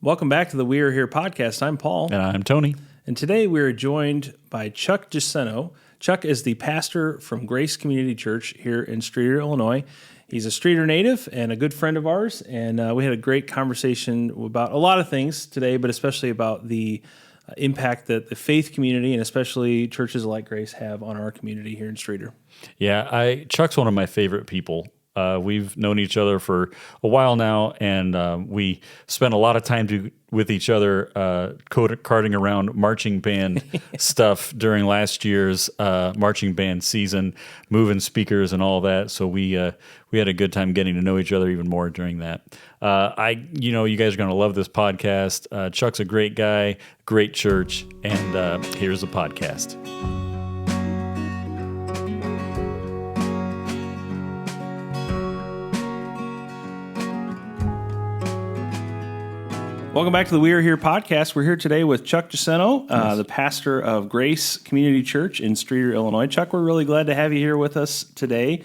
Welcome back to the We Are Here podcast. I'm Paul. And I'm Tony. And today we are joined by Chuck Giacinto. Chuck is the pastor from Grace Community Church here in Streator, Illinois. He's a Streator native and a good friend of ours, and we had a great conversation about a lot of things today, but especially about the impact that the faith community and especially churches like Grace have on our community here in Streator. Yeah, Chuck's one of my favorite people. We've known each other for a while now, and we spent a lot of time with each other carting around marching band stuff during last year's marching band season, moving speakers and all that. So we had a good time getting to know each other even more during that. You guys are going to love this podcast. Chuck's a great guy, great church, and here's the podcast. Welcome back to the We Are Here podcast. We're here today with Chuck Giacinto, the pastor of Grace Community Church in Streator, Illinois. Chuck, we're really glad to have you here with us today.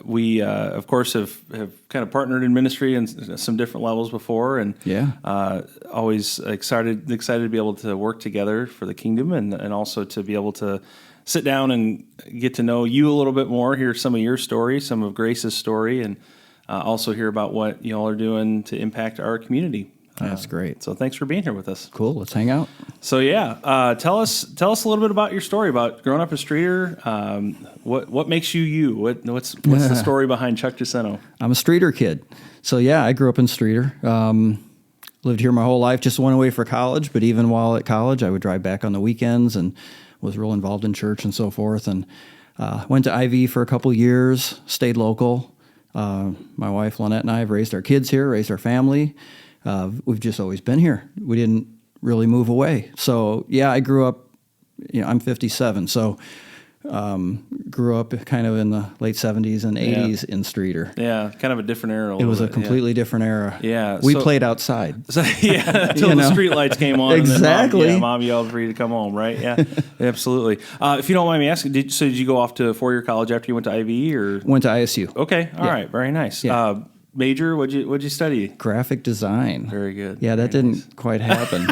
We, of course, have kind of partnered in ministry in some different levels before, and always excited to be able to work together for the kingdom, and also to be able to sit down and get to know you a little bit more, hear some of your story, some of Grace's story, and also hear about what you all are doing to impact our community. That's great. So thanks for being here with us. Cool. Let's hang out. So tell us a little bit about your story about growing up in Streator. What makes you you? What's the story behind Chuck Giacinto? I'm a Streator kid. So I grew up in Streator. Lived here my whole life. Just went away for college, but even while at college, I would drive back on the weekends and was real involved in church and so forth. And went to IV for a couple years. Stayed local. My wife Lynette and I have raised our kids here, raised our family. We've just always been here. We didn't really move away. So, I grew up, I'm 57, so grew up kind of in the late 70s and 80s in Streator. Yeah, kind of a different era. It was a completely different era. Yeah. We played outside. Until the street lights came on. Exactly. And then mom yelled for you to come home, right? Yeah, absolutely. If you don't mind me asking, did you go off to a four-year college after you went to IV? Or Went to ISU. Okay, all right, very nice. Yeah. Major, what'd you study? Graphic design. Very good. Yeah, that Very didn't quite happen.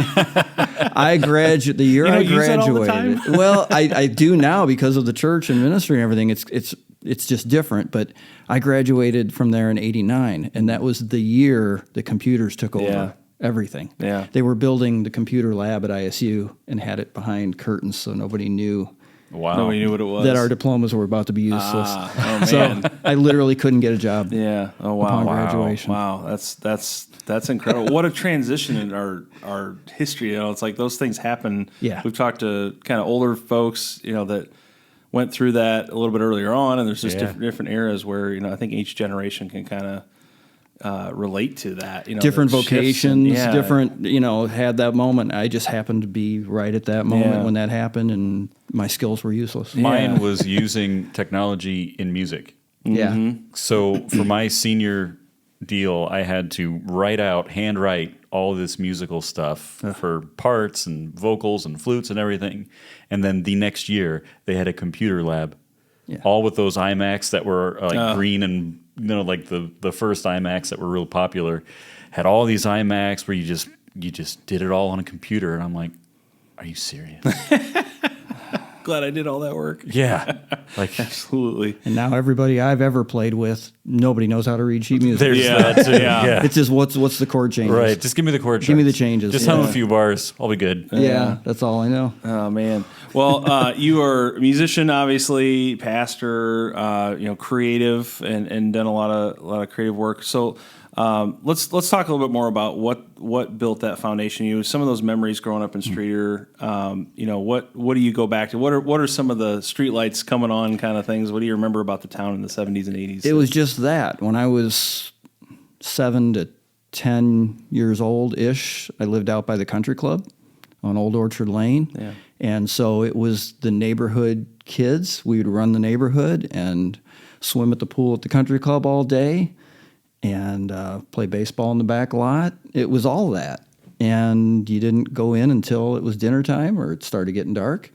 I graduated the year I use that all the graduated. time? Well, I do now because of the church and ministry and everything. It's just different. But I graduated from there in '89, and that was the year the computers took over everything. Yeah, they were building the computer lab at ISU and had it behind curtains, so nobody knew. Wow. Nobody knew what it was. That our diplomas were about to be useless. Oh, man. So I literally couldn't get a job. Yeah. Oh, wow. Upon graduation. Wow. That's incredible. What a transition in our history. It's like those things happen. Yeah. We've talked to kind of older folks, that went through that a little bit earlier on, and there's just different eras where, I think each generation can kind of relate to that. Different vocations, and, different, had that moment. I just happened to be right at that moment when that happened, and my skills were useless. Mine was using technology in music. Yeah. So for my senior deal, I had to handwrite all this musical stuff for parts and vocals and flutes and everything. And then the next year, they had a computer lab, all with those iMacs that were green and like the first iMacs that were real popular. Had all these iMacs where you just did it all on a computer, and I'm like, are you serious? Glad I did all that work. Yeah, absolutely. And now everybody I've ever played with, nobody knows how to read sheet music. There's that too. Yeah. It's just what's the chord changes. Right. Just give me the chord charts. Give me the changes. Just hum a few bars. I'll be good. Yeah, that's all I know. Oh man. Well, you are a musician, obviously, pastor, creative, and done a lot of creative work. So let's talk a little bit more about what built that foundation. Some of those memories growing up in Streator. What do you go back to? What are some of the streetlights coming on kind of things? What do you remember about the town in the 70s and 80s? It was just that. When I was 7 to 10 years old-ish, I lived out by the country club on Old Orchard Lane. Yeah. And so it was the neighborhood kids. We would run the neighborhood and swim at the pool at the country club all day and play baseball in the back lot. It was all that. And you didn't go in until it was dinner time or it started getting dark.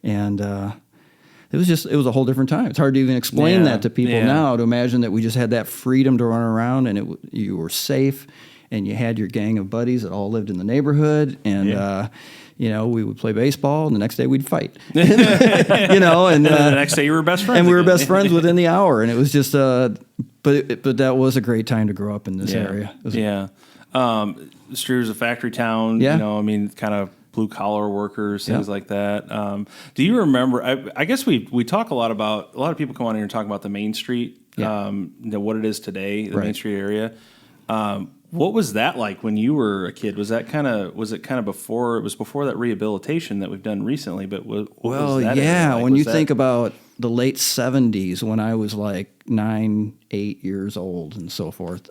And it was a whole different time. It's hard to even explain that to people now, to imagine that we just had that freedom to run around and you were safe and you had your gang of buddies that all lived in the neighborhood, and we would play baseball, and the next day we'd fight. And the next day you were best friends. And we were again. best friends within the hour, and it was just but that was a great time to grow up in this area. Streator's a factory town. Yeah. Kind of blue collar workers, things like that. Do you remember? I guess we talk a lot of people come on here and talk about the Main Street. What it is today, the Main Street area. What was that like when you were a kid? Was it kind of before? It was before that rehabilitation that we've done recently. But what was that area like? When you think about the late 70s, when I was like 9, 8 years old, and so forth,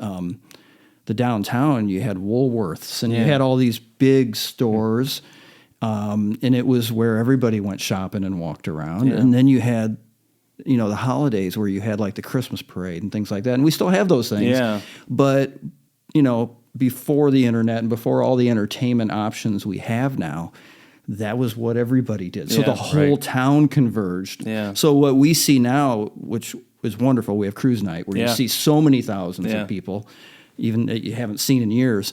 the downtown, you had Woolworths, and you had all these big stores, and it was where everybody went shopping and walked around. And then you had the holidays where you had like the Christmas parade and things like that, and we still have those things. But before the internet and before all the entertainment options we have now, that was what everybody did. So the whole town converged. So what we see now, which is wonderful, we have cruise night where you see so many thousands of people, even that you haven't seen in years.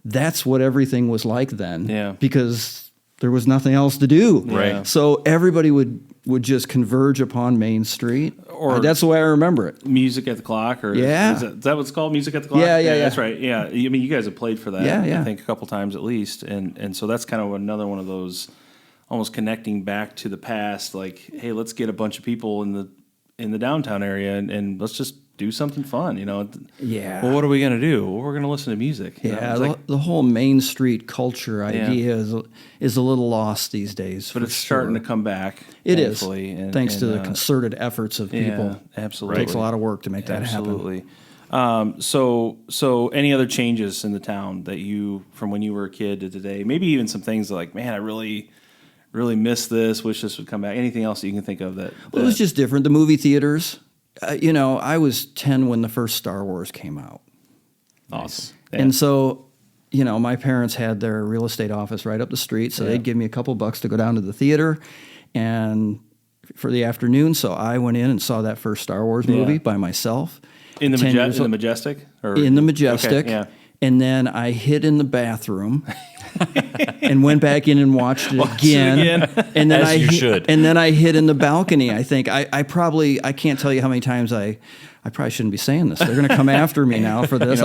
That's what everything was like then, because there was nothing else to do. Right. So everybody would just converge upon Main Street. Or that's the way I remember it. Music at the Clock, or is that what it's called? Music at the Clock? Yeah. That's right. Yeah. You guys have played for that, I think, a couple times at least. And so that's kind of another one of those almost connecting back to the past, like, hey, let's get a bunch of people in the downtown area and let's just do something fun, Yeah. Well, what are we going to do? Well, we're going to listen to music. Yeah, the whole Main Street culture idea is a little lost these days. But it's starting to come back. It is, thanks to the concerted efforts of people. Absolutely. It takes a lot of work to make that happen. Absolutely. So any other changes in the town that from when you were a kid to today? Maybe even some things like, man, I really miss this, wish this would come back. Anything else that you can think of that? Well, it was just different. The movie theaters. I was 10 when the first Star Wars came out. Awesome. Yeah. And so, my parents had their real estate office right up the street, so they'd give me a couple bucks to go down to the theater and for the afternoon. So I went in and saw that first Star Wars movie by myself. In the Majestic? In the Majestic. Okay, yeah. And then I hid in the bathroom and went back in and watched it again. And then As you should. And then I hid in the balcony. I think I can't tell you how many times I probably shouldn't be saying this. They're going to come after me now for this.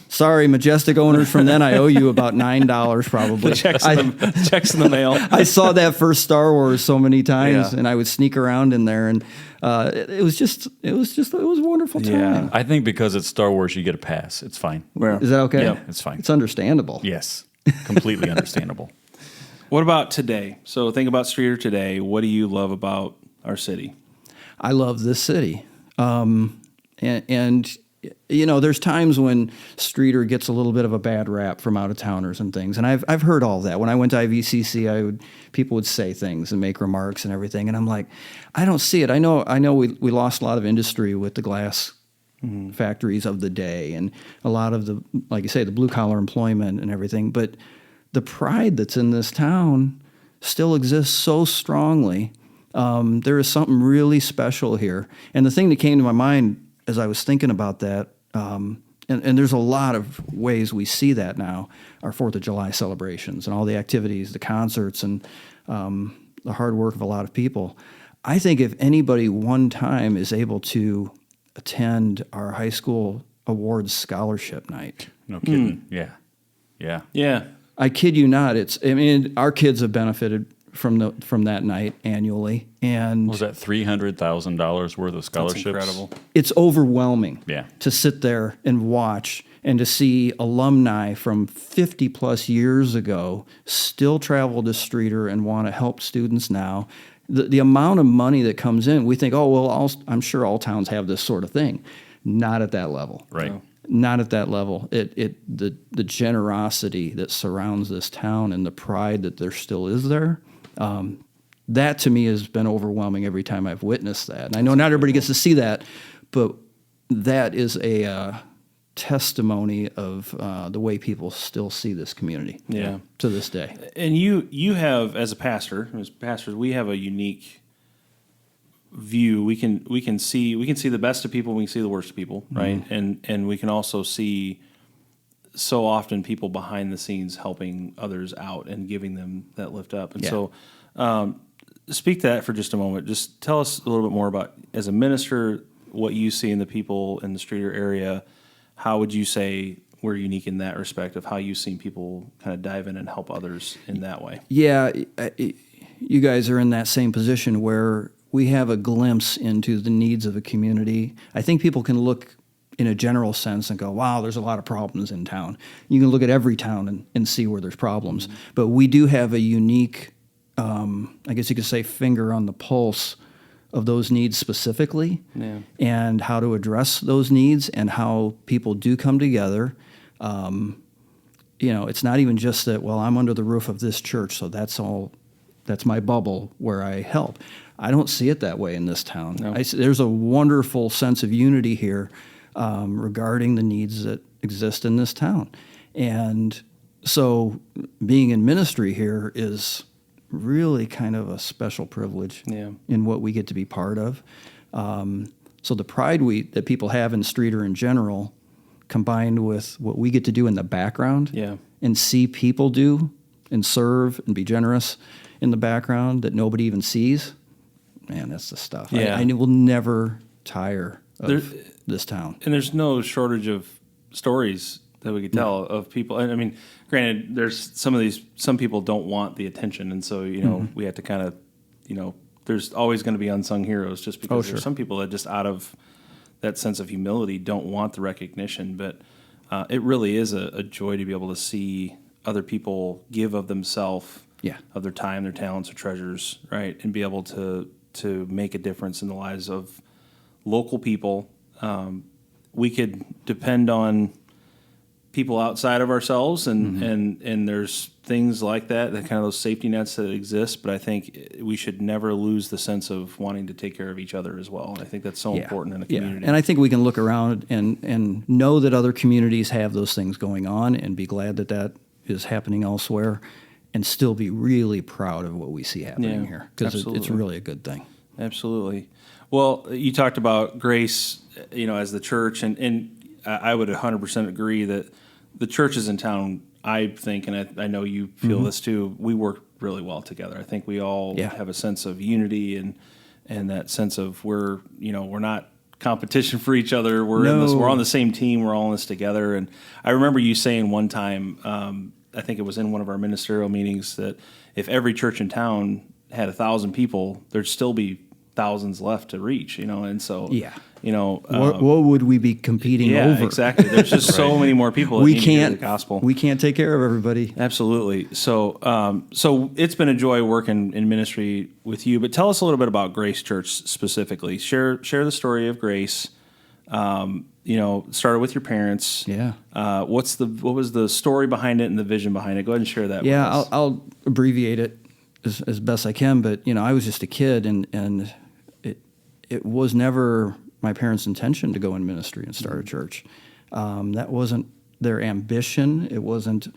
Sorry, Majestic owners from then. I owe you about $9 probably. Checks in the mail. I saw that first Star Wars so many times, and I would sneak around in there, and it was a wonderful time. Yeah. I think because it's Star Wars, you get a pass. It's fine. Is that okay? Yeah, it's fine. It's understandable. Yes, completely understandable. What about today? So think about Streator today. What do you love about our city? I love this city. And there's times when Streator gets a little bit of a bad rap from out of towners and things, and I've heard all that. When I went to IVCC, people would say things and make remarks and everything, and I'm like, I don't see it. I know we lost a lot of industry with the glass factories of the day, and a lot of the, like you say, the blue collar employment and everything. But the pride that's in this town still exists so strongly. There is something really special here, and the thing that came to my mind as I was thinking about that, and there's a lot of ways we see that now, our 4th of July celebrations and all the activities, the concerts, and the hard work of a lot of people. I think if anybody one time is able to attend our high school awards scholarship night. No kidding. Yeah. I kid you not. Our kids have benefited from that night annually, and Was that $300,000 worth of scholarships? That's incredible. it's overwhelming Yeah. to sit there and watch and to see alumni from 50 plus years ago still travel to Streator and want to help students now. The amount of money that comes in, we think, I'm sure all towns have this sort of thing. Not at that level. Right. No. Not at that level. The generosity that surrounds this town and the pride that there still is there, that to me has been overwhelming every time I've witnessed that. And I know not everybody gets to see that, but that is a testimony of the way people still see this community to this day. And you have, as pastors, we have a unique view. We can see the best of people, we can see the worst of people, right? And we can also see so often people behind the scenes helping others out and giving them that lift up. And so speak to that for just a moment. Just tell us a little bit more about, as a minister, what you see in the people in the Streator area. How would you say we're unique in that respect of how you've seen people kind of dive in and help others in that way? Yeah, you guys are in that same position where we have a glimpse into the needs of a community. I think people can look in a general sense and go, wow, there's a lot of problems in town. You can look at every town and see where there's problems. Mm-hmm. But we do have a unique, I guess you could say, finger on the pulse of those needs specifically, and how to address those needs and how people do come together. It's not even just that, well, I'm under the roof of this church, so that's my bubble where I help. I don't see it that way in this town. No. There's a wonderful sense of unity here regarding the needs that exist in this town. And so being in ministry here is really kind of a special privilege in what we get to be part of. So the pride that people have in Streator in general, combined with what we get to do in the background and see people do and serve and be generous in the background that nobody even sees, man, that's the stuff. Yeah. I will never tire of this town. And there's no shortage of stories that we could tell of people. And I mean, granted, there's some people don't want the attention. And so, we have to kind of, there's always going to be unsung heroes just because there's some people that just out of that sense of humility don't want the recognition. But it really is a joy to be able to see other people give of themselves, of their time, their talents, their treasures, right? And be able to make a difference in the lives of local people. We could depend on people outside of ourselves, and there's things like that kind of those safety nets that exist. But I think we should never lose the sense of wanting to take care of each other as well. And I think that's so important in a community. And I think we can look around and know that other communities have those things going on, and be glad that is happening elsewhere, and still be really proud of what we see happening here, because it's really a good thing. Absolutely. Well, you talked about Grace, as the church, and I would 100% agree that the churches in town, I think, and I know you feel this too, we work really well together. I think we all have a sense of unity and that sense of we're not competition for each other. We're on the same team. We're all in this together. And I remember you saying one time, I think it was in one of our ministerial meetings, that if every church in town had 1,000 people, there'd still be thousands left to reach, and so what would we be competing over? Exactly. There's just so many more people that need to hear the gospel. We can't take care of everybody. Absolutely. So it's been a joy working in ministry with you. But tell us a little bit about Grace Church specifically. Share the story of Grace. Started with your parents. Yeah. What was the story behind it and the vision behind it? Go ahead and share that. Yeah, with us. I'll abbreviate it as best I can. But I was just a kid, and it was never my parents' intention to go in ministry and start a church. That wasn't their ambition. It wasn't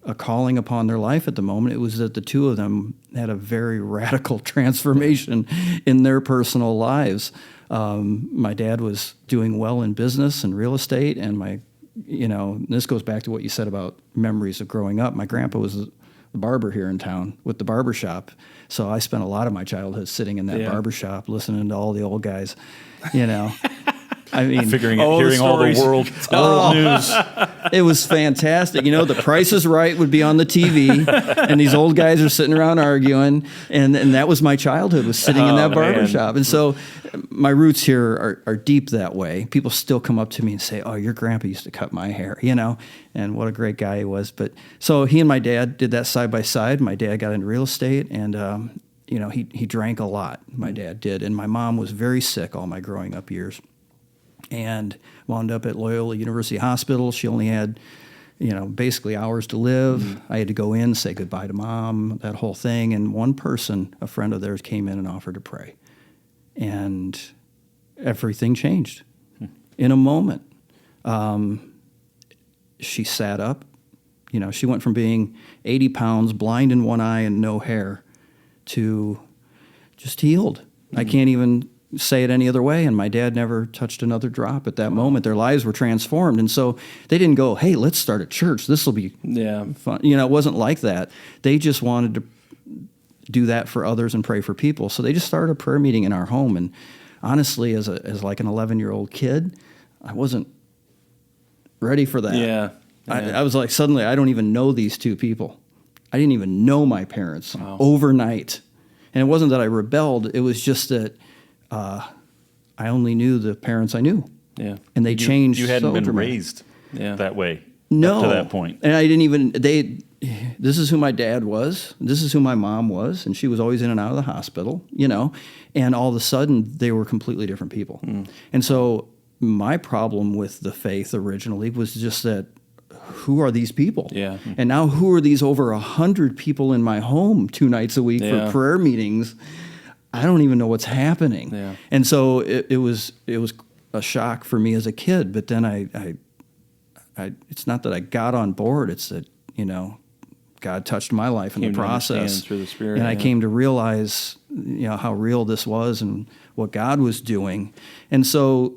a calling upon their life at the moment. It was that the two of them had a very radical transformation in their personal lives. My dad was doing well in business and real estate, and this goes back to what you said about memories of growing up. My grandpa was the barber here in town with the barber shop. So I spent a lot of my childhood sitting in that barber shop, listening to all the old guys, I mean, hearing all the world news. It was fantastic. The Price is Right would be on the TV, and these old guys are sitting around arguing, and that was my childhood, was sitting in that barber shop. And so my roots here are deep that way. People still come up to me and say, "Oh, your grandpa used to cut my hair," and what a great guy he was. But so he and my dad did that side by side. My dad got into real estate, and he drank a lot. My dad did, and my mom was very sick all my growing up years, and wound up at Loyola University Hospital. She only had, basically hours to live. I had to go in, say goodbye to mom, that whole thing. And one person, a friend of theirs, came in and offered to pray. And everything changed in a moment. She sat up. She went from being 80 pounds, blind in one eye and no hair, to just healed. I can't even say it any other way. And my dad never touched another drop at that moment. Their lives were transformed. And so they didn't go, hey, let's start a church. This will be fun. It wasn't like that. They just wanted to do that for others and pray for people. So they just started a prayer meeting in our home. And honestly, as like an 11-year-old kid, I wasn't ready for that. Yeah. I was like, suddenly, I don't even know these two people. I didn't even know my parents overnight. And it wasn't that I rebelled. It was just that I only knew the parents I knew. Yeah. And they changed. You hadn't so been dramatic. raised that way No. up to that point. And I didn't even, this is who my dad was. This is who my mom was. And she was always in and out of the hospital, And all of a sudden, they were completely different people. And so my problem with the faith originally was just that, who are these people? Yeah. And now who are these over 100 people in my home 2 nights a week for prayer meetings? I don't even know what's happening. Yeah. And so it was a shock for me as a kid. But then I it's not that I got on board. It's that, God touched my life in the process. Through the Spirit, and I came to realize, how real this was and what God was doing. And so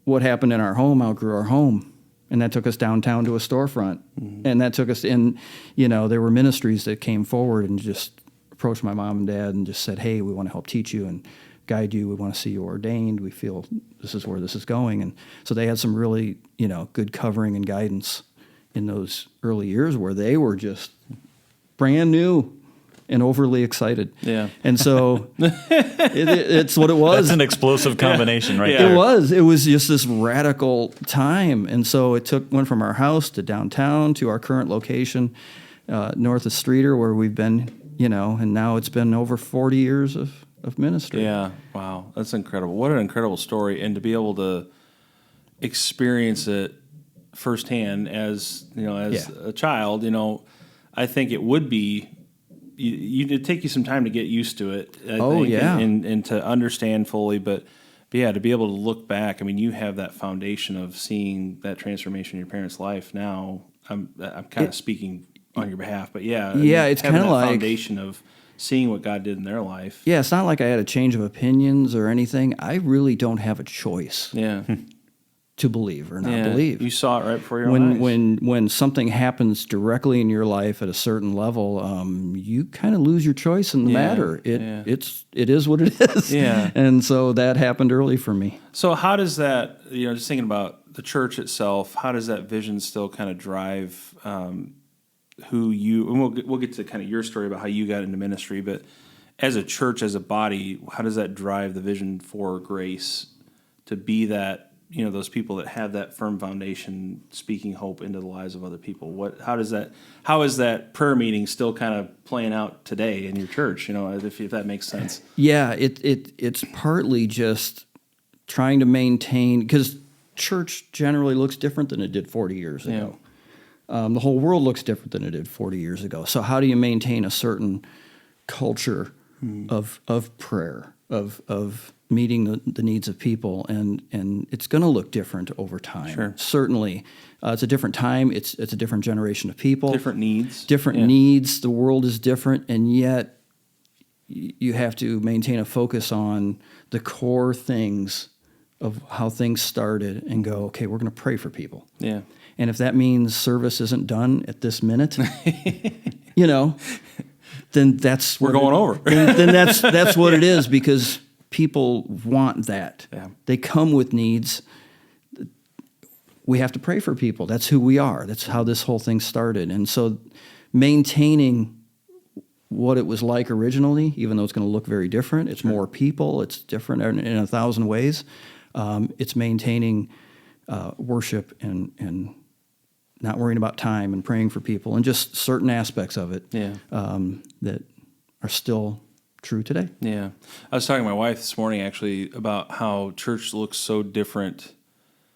what happened in our home outgrew our home. And that took us downtown to a storefront. And that took us in, there were ministries that came forward and just approached my mom and dad and just said, hey, we want to help teach you and guide you. We want to see you ordained. We feel this is where this is going. And so they had some really, good covering and guidance in those early years where they were just brand new and overly excited. Yeah. And so it's what it was. That's an explosive combination right there. It was. It was just this radical time. And so it went from our house to downtown to our current location, north of Streator, where we've been, and now it's been over 40 years of ministry. Yeah. Wow. That's incredible. What an incredible story. And to be able to experience it firsthand as a child, I think it would be, it'd take you some time to get used to it. I think, and to understand fully, but to be able to look back. I mean, you have that foundation of seeing that transformation in your parents' life. Now, I'm kind of speaking on your behalf, but it's kind of like foundation of seeing what God did in their life. Yeah, it's not like I had a change of opinions or anything. I really don't have a choice. Yeah. To believe or not believe. You saw it right before your eyes. When something happens directly in your life at a certain level, you kind of lose your choice in the matter. It is what it is. Yeah. And so that happened early for me. So how does that, just thinking about the church itself, how does that vision still kind of drive who you, and we'll get to kind of your story about how you got into ministry, but as a church, as a body, how does that drive the vision for Grace to be that, those people that have that firm foundation, speaking hope into the lives of other people? How is that prayer meeting still kind of playing out today in your church? If that makes sense. Yeah, it's partly just trying to maintain, because church generally looks different than it did 40 years ago. The whole world looks different than it did 40 years ago. So how do you maintain a certain culture of prayer, of meeting the needs of people, and it's going to look different over time. Sure. Certainly, it's a different time. It's a different generation of people. Different needs. Needs. The world is different, and yet you have to maintain a focus on the core things of how things started, and go, okay, we're going to pray for people. Yeah. And if that means service isn't done at this minute, then that's we're going over. Then that's what it is, because people want that. Yeah. They come with needs. We have to pray for people. That's who we are. That's how this whole thing started. And so maintaining what it was like originally, even though it's going to look very different, it's more people, it's different in 1,000 ways. It's maintaining worship and not worrying about time and praying for people, and just certain aspects of it that are still true today. Yeah. I was talking to my wife this morning actually about how church looks so different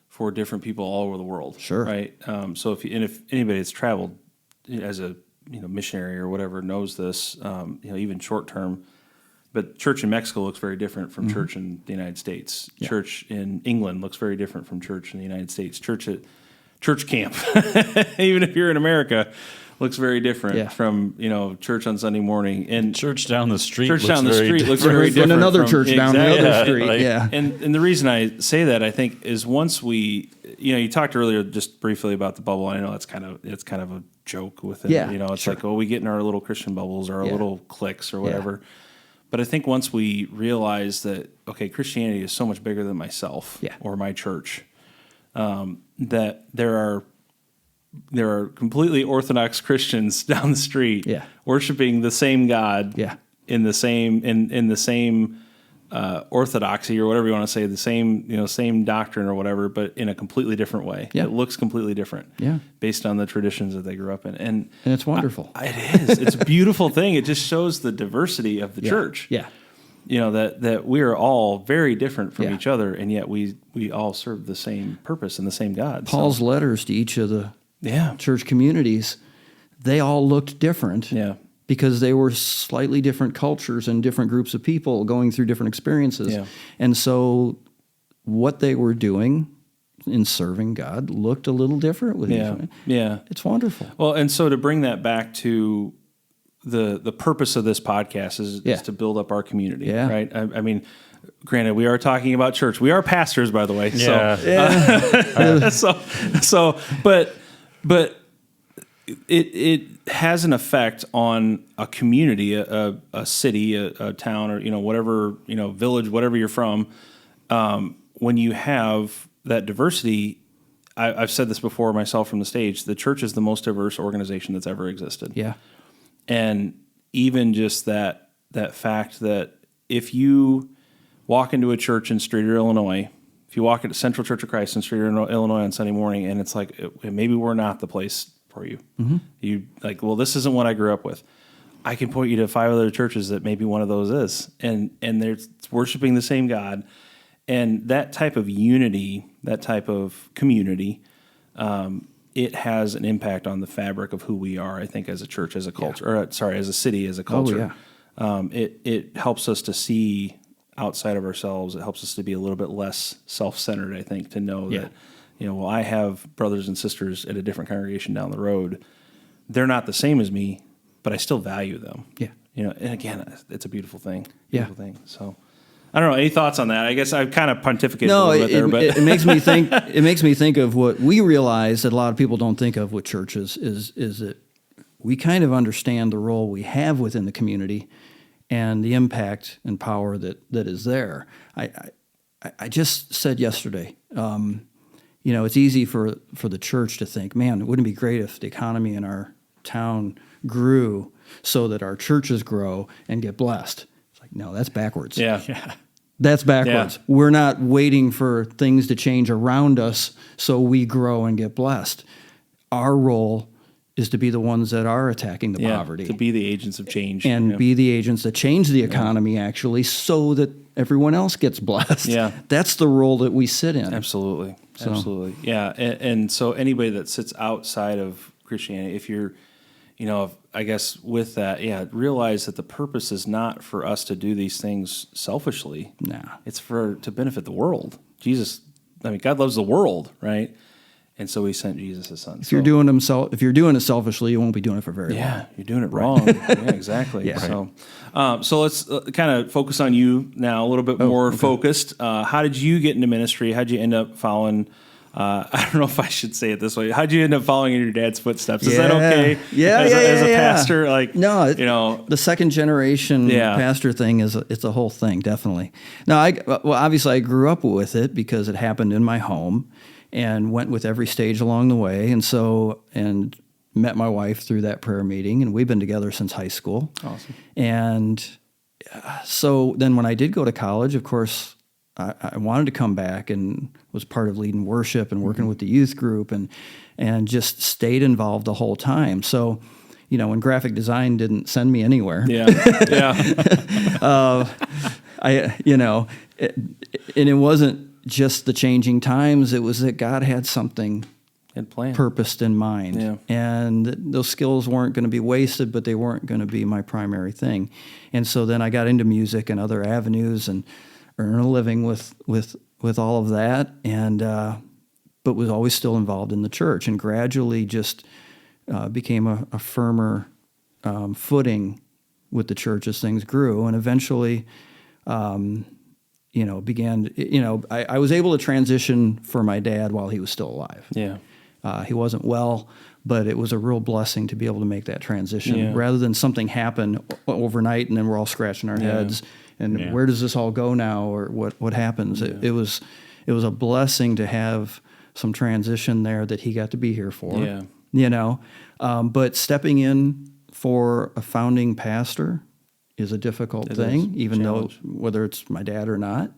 for different people all over the world. Sure. Right. So if anybody that's traveled as a missionary or whatever knows this, even short term, but church in Mexico looks very different from church in the United States. Yeah. Church in England looks very different from church in the United States. Church camp, even if you're in America, looks very different Yeah. from church on Sunday morning, and Church down the street. church looks down the very street different. looks very different. And another from- church down the Exactly. other Yeah, street. like- Yeah. And the reason I say that, I think, is once we, you talked earlier just briefly about the bubble. I know it's kind of a joke with it. Yeah, It's sure. like, we get in our little Christian bubbles or our Yeah. little cliques or whatever. But I think once we realize that, okay, Christianity is so much bigger than myself Yeah. or my church, that there are completely Orthodox Christians down the street Yeah. worshiping the same God Yeah. in the same orthodoxy or whatever you want to say, the same doctrine or whatever, but in a completely different way. Yeah. It looks completely different Yeah. based on the traditions that they grew up in. And it's wonderful. it is. It's a beautiful thing. It just shows the diversity of the church. Yeah. That we are all very different from Yeah. each other, and yet we all serve the same purpose and the same God. Paul's letters to each of the Yeah. church communities, they all looked different. Yeah. Because they were slightly different cultures and different groups of people going through different experiences. Yeah. And so what they were doing in serving God looked a little different with each Yeah. other. Yeah. It's wonderful. Well, and so to bring that back to the purpose of this podcast is to build up our community, Yeah. right? I mean, granted, we are talking about church. We are pastors, by the way. Yeah. But it has an effect on a community, a city, a town, or whatever, village, whatever you're from. When you have that diversity, I've said this before myself from the stage. The church is the most diverse organization that's ever existed. Yeah. And even just that fact that if you walk into a church in Streator, Illinois, if you walk into Central Church of Christ in Streator, Illinois on Sunday morning, and it's like, maybe we're not the place for you. Mm-hmm. You like, well, this isn't what I grew up with. I can point you to 5 other churches that maybe one of those is, and they're worshiping the same God. And that type of unity, that type of community, it has an impact on the fabric of who we are, I think, as a church, as a culture, as a city, as a culture. Oh, yeah. It helps us to see outside of ourselves. It helps us to be a little bit less self-centered, I think, to know that, well, I have brothers and sisters at a different congregation down the road. They're not the same as me, but I still value them. Yeah. And again, it's a beautiful thing. Yeah. Beautiful thing. So I don't know. Any thoughts on that? I guess I've kind of pontificated a No, little bit there, but it makes me think. It makes me think of what we realize that a lot of people don't think of with churches is that we kind of understand the role we have within the community and the impact and power that is there. I just said yesterday, it's easy for the church to think, man, it wouldn't it be great if the economy in our town grew so that our churches grow and get blessed. It's like, no, that's backwards. yeah. That's backwards. Yeah. We're not waiting for things to change around us so we grow and get blessed. Our role is to be the ones that are attacking the poverty. To be the agents of change. And be the agents that change the economy, actually, so that everyone else gets blessed. Yeah. That's the role that we sit in. Absolutely. Absolutely. Yeah. And so anybody that sits outside of Christianity, if you're, I guess with that, realize that the purpose is not for us to do these things selfishly. Nah. It's to benefit the world. God loves the world, right? And so he sent Jesus, his son. If you're doing it selfishly, you won't be doing it for very long. Yeah, you're doing it wrong. Yeah, exactly. Yeah. So let's kind of focus on you now, a little bit more focused. How did you get into ministry? How did you end up following? I don't know if I should say it this way. How did you end up following in your dad's footsteps? Is that okay? As a pastor, the second generation pastor thing it's a whole thing, definitely. Now, obviously, I grew up with it because it happened in my home. And went with every stage along the way, and met my wife through that prayer meeting, and we've been together since high school. Awesome. And so then when I did go to college, of course, I wanted to come back and was part of leading worship and working with the youth group and just stayed involved the whole time. So, when graphic design didn't send me anywhere. Yeah. And it wasn't just the changing times, it was that God had something purposed in mind. Yeah. And those skills weren't going to be wasted, but they weren't going to be my primary thing. And so then I got into music and other avenues and earned a living with all of that, and but was always still involved in the church, and gradually just became a firmer footing with the church as things grew, and eventually, began. I was able to transition for my dad while he was still alive. Yeah. He wasn't well, but it was a real blessing to be able to make that transition rather than something happen overnight and then we're all scratching our heads and where does this all go now, or what happens? It was a blessing to have some transition there that he got to be here for. But stepping in for a founding pastor is a difficult thing, even though whether it's my dad or not,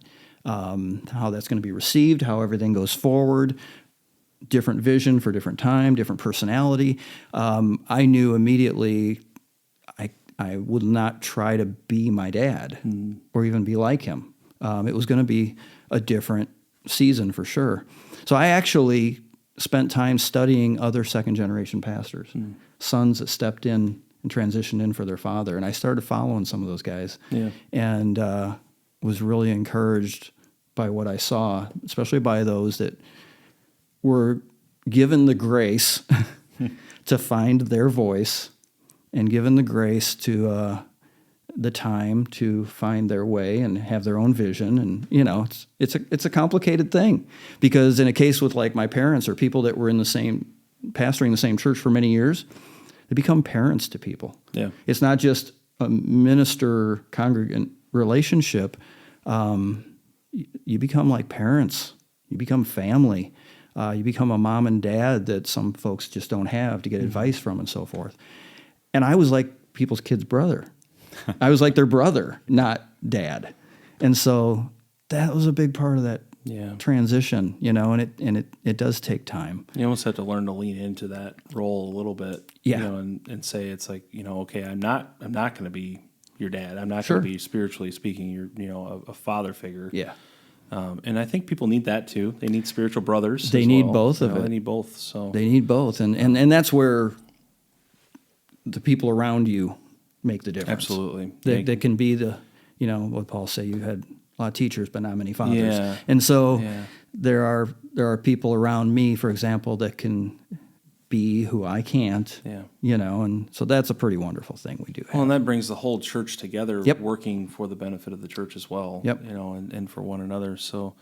how that's going to be received, how everything goes forward. Different vision for different time, different personality. I knew immediately I would not try to be my dad or even be like him. It was going to be a different season for sure. So I actually spent time studying other second-generation pastors, sons that stepped in and transitioned in for their father. And I started following some of those guys and was really encouraged by what I saw, especially by those that were given the grace to find their voice and given the grace to the time to find their way and have their own vision. And it's a complicated thing, because in a case with like my parents or people that were pastoring the same church for many years, they become parents to people. Yeah, it's not just a minister congregant relationship. You become like parents. You become family. You become a mom and dad that some folks just don't have to get advice from and so forth. And I was like people's kids' brother. I was like their brother, not dad. And so that was a big part of that transition, and it does take time. You almost have to learn to lean into that role a little bit, and say it's like, okay, I'm not going to be your dad. I'm not going to be, spiritually speaking, a father figure. Yeah. And I think people need that too. They need spiritual brothers. They need both of it. They need both. So they need both, and that's where the people around you make the difference. Absolutely. They can be what Paul say. You had a lot of teachers, but not many fathers. And so there are people around me, for example, that can be who I can't. And so that's a pretty wonderful thing we do have. Well, and that brings the whole church together, working for the benefit of the church as well. And for one another. So,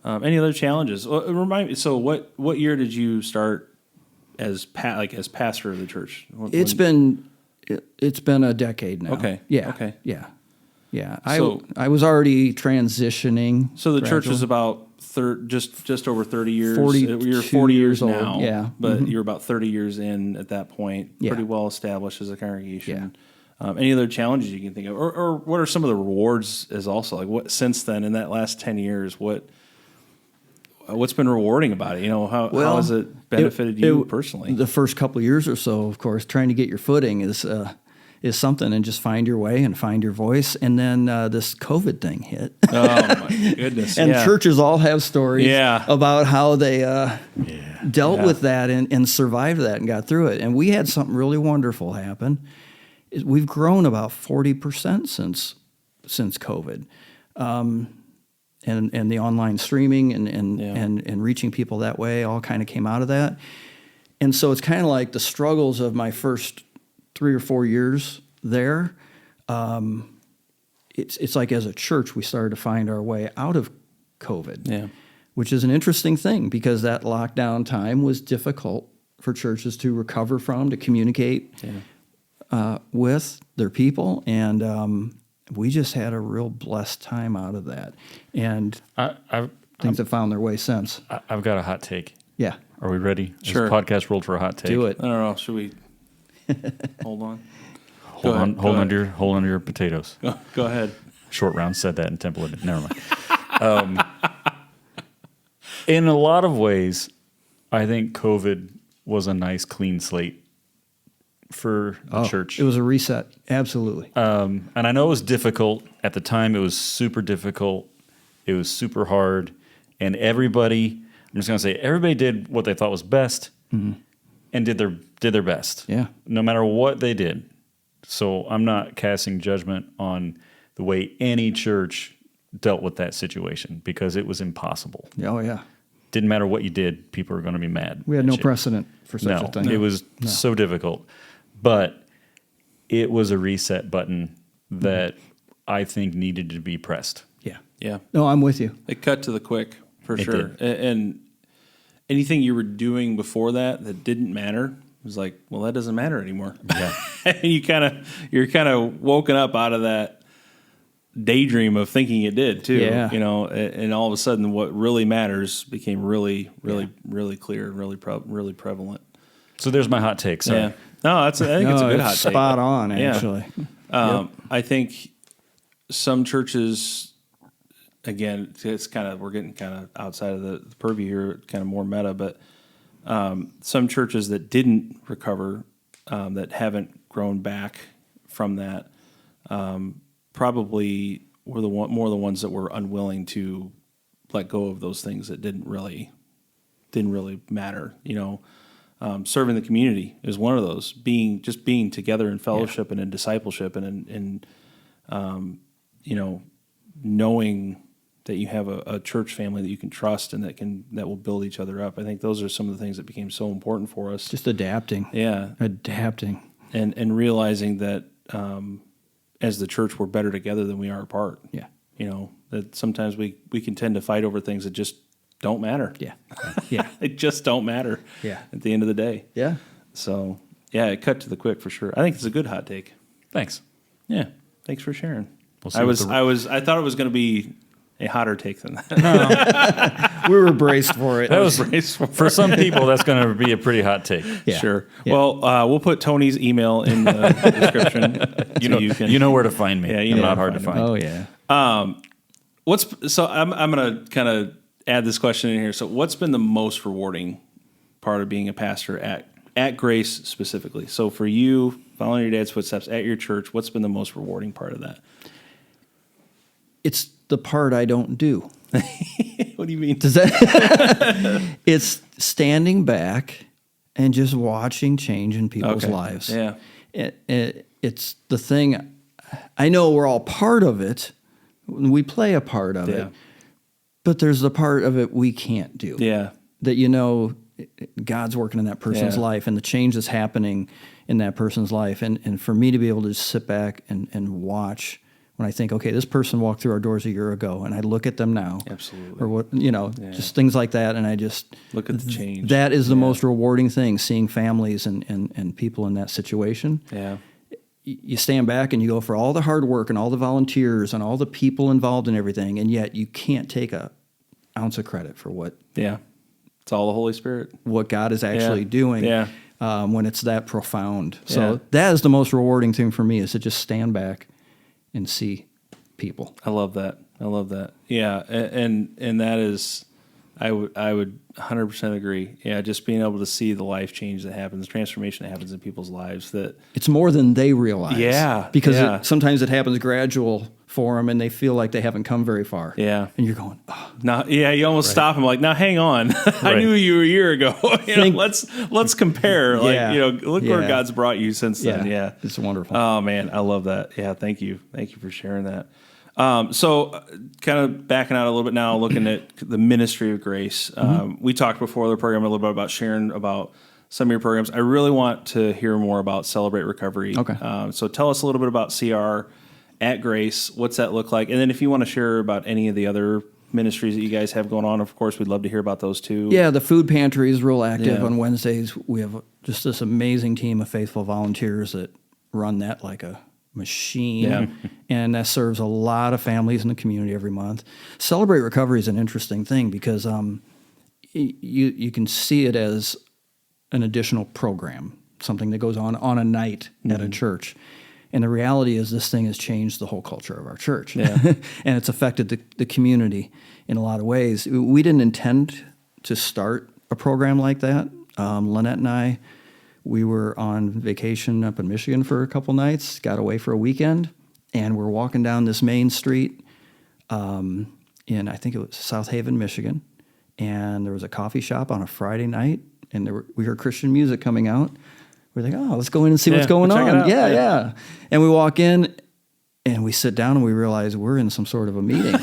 any other challenges? Well, remind me. So, what year did you start as pastor of the church? It's been a decade now. Okay. Yeah. Okay. Yeah. Yeah. I was already transitioning. So the church is about just over 30 years. 42 You're 40 years old. now. Yeah. But you're about 30 years in at that point. Yeah. Pretty well established as a congregation. Yeah. Any other challenges you can think of, or what are some of the rewards? As also like what since then in that last 10 years, what's been rewarding about it? How has it benefited you personally? The first couple of years or so, of course, trying to get your footing is something, and just find your way and find your voice. And then this COVID thing hit. Oh my goodness! And churches all have stories about how they dealt with that and survived that and got through it. And we had something really wonderful happen. We've grown about 40% since COVID. And the online streaming and reaching people that way all kind of came out of that. And so it's kind of like the struggles of my first 3 or 4 years there. It's like as a church, we started to find our way out of COVID, which is an interesting thing, because that lockdown time was difficult for churches to recover from, to communicate with their people. And we just had a real blessed time out of that. And things have found their way since. I've got a hot take. Yeah. Are we ready? Sure. Is podcast rolled for a hot take? Do it. I don't know. Should we hold on? Hold on to your potatoes. Go ahead. Short Round said that in Temple. Never mind. In a lot of ways, I think COVID was a nice clean slate for the church. It was a reset. Absolutely. And I know it was difficult. At the time, it was super difficult. It was super hard. And everybody did what they thought was best and did their best. Yeah. No matter what they did. So I'm not casting judgment on the way any church dealt with that situation, because it was impossible. Oh, yeah. didn't matter what you did, people were going to be mad. We had no precedent for such No, a thing. it was so difficult. But it was a reset button that I think needed to be pressed. Yeah. Yeah. No, I'm with you. It cut to the quick for It sure. did. And anything you were doing before that didn't matter was like, well, that doesn't matter anymore. Yeah. And you're kind of woken up out of that daydream of thinking it did too. Yeah. And all of a sudden what really matters became really clear, really prevalent. So there's my hot take. Sorry. Yeah. No, I think it's a good hot take. Spot on, Yeah. actually. I think some churches, again, we're getting kind of outside of the purview here, kind of more meta, but some churches that didn't recover, that haven't grown back from that, probably were more the ones that were unwilling to let go of those things that didn't really matter. Serving the community is one of those. Being together in fellowship and in discipleship and knowing that you have a church family that you can trust and that will build each other up. I think those are some of the things that became so important for us. Just adapting. Yeah, Adapting. and realizing that as the church we're better together than we are apart. Yeah. That sometimes we can tend to fight over things that just don't matter. Yeah. Yeah. They just don't matter. Yeah. At the end of the day. Yeah. So yeah, it cut to the quick for sure. I think it's a good hot take. Thanks. Yeah. Thanks for sharing. We'll see I thought it was going to be a hotter take than that. We were braced for it. That was for some people. That's going to be a pretty hot take. Yeah. Sure. Yeah. Well, we'll put Tony's email in the description. You know where to find me. Yeah, you I'm know not where hard to to find find. Oh, yeah. So I'm going to kind of add this question in here. So what's been the most rewarding part of being a pastor at Grace specifically? So for you, following your dad's footsteps at your church, what's been the most rewarding part of that? It's the part I don't do. What do you mean? Does that? It's standing back and just watching change in people's lives. Yeah. It's the thing. I know we're all part of it. We play a part of it. But there's the part of it we can't do. Yeah. That God's working in that person's life and the change that's happening in that person's life. And for me to be able to just sit back and watch when I think, okay, this person walked through our doors a year ago, and I look at them now. Absolutely. Or just things like that, and I just look at the change. That is the most rewarding thing, seeing families and people in that situation. Yeah. You stand back and you go for all the hard work and all the volunteers and all the people involved in everything, and yet you can't take an ounce of credit for what It's all the Holy Spirit. What God is actually doing when it's that profound. So that is the most rewarding thing for me, is to just stand back and see people. I love that. Yeah, and that is, I would 100% agree. Yeah, just being able to see the life change that happens, transformation that happens in people's lives. That it's more than they realize. Yeah, because sometimes it happens gradual for them, and they feel like they haven't come very far. Yeah, and you're going, oh. Now, you almost stop them like, now hang on, I knew you a year ago. Let's compare. Look where God's brought you since then. Yeah, it's wonderful. Oh man, I love that. Yeah, thank you for sharing that. So kind of backing out a little bit now, looking at the ministry of Grace. We talked before the program a little bit about sharing about some of your programs. I really want to hear more about Celebrate Recovery. Okay. So tell us a little bit about CR at Grace. What's that look like? And then if you want to share about any of the other ministries that you guys have going on, of course, we'd love to hear about those too. Yeah, the food pantry is real active on Wednesdays. We have just this amazing team of faithful volunteers that run that like a machine, and that serves a lot of families in the community every month. Celebrate Recovery is an interesting thing because you can see it as an additional program, something that goes on a night at a church. And the reality is this thing has changed the whole culture of our church. Yeah. And it's affected the community in a lot of ways. We didn't intend to start a program like that. Lynette and I, we were on vacation up in Michigan for a couple nights, got away for a weekend, and we're walking down this main street in, I think it was South Haven, Michigan, and there was a coffee shop on a Friday night, and we heard Christian music coming out. We're like, oh, let's go in and see what's going on. Check it out. Yeah. And we walk in, And we sit down and we realize we're in some sort of a meeting,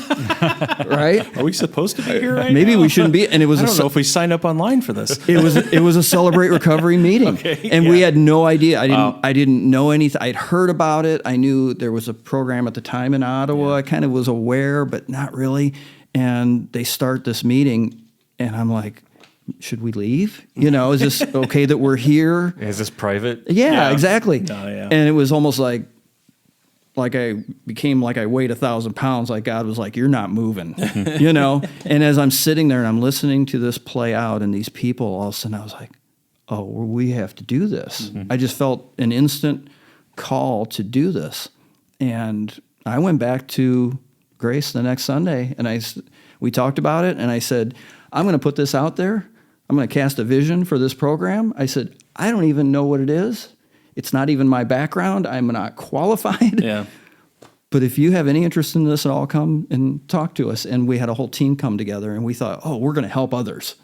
right? Are we supposed to be here right Maybe now? we shouldn't be. And it was I don't know if we signed up online for this. it was a Celebrate Recovery meeting. Okay, and yeah. we had no idea. Wow. I didn't know anything. I'd heard about it. I knew there was a program at the time in Ottawa. I kind of was aware, but not really. And they start this meeting and I'm like, should we leave? Is this okay that we're here? Is this private? Yeah, exactly. Yeah. And it was almost like I became like I weighed 1,000 pounds. Like God was like, you're not moving, And as I'm sitting there and I'm listening to this play out and these people, all of a sudden I was like, oh, well, we have to do this. I just felt an instant call to do this. And I went back to Grace the next Sunday and we talked about it. And I said, I'm going to put this out there. I'm going to cast a vision for this program. I said, I don't even know what it is. It's not even my background. I'm not qualified. Yeah. But if you have any interest in this at all, come and talk to us. And we had a whole team come together and we thought, oh, we're going to help others.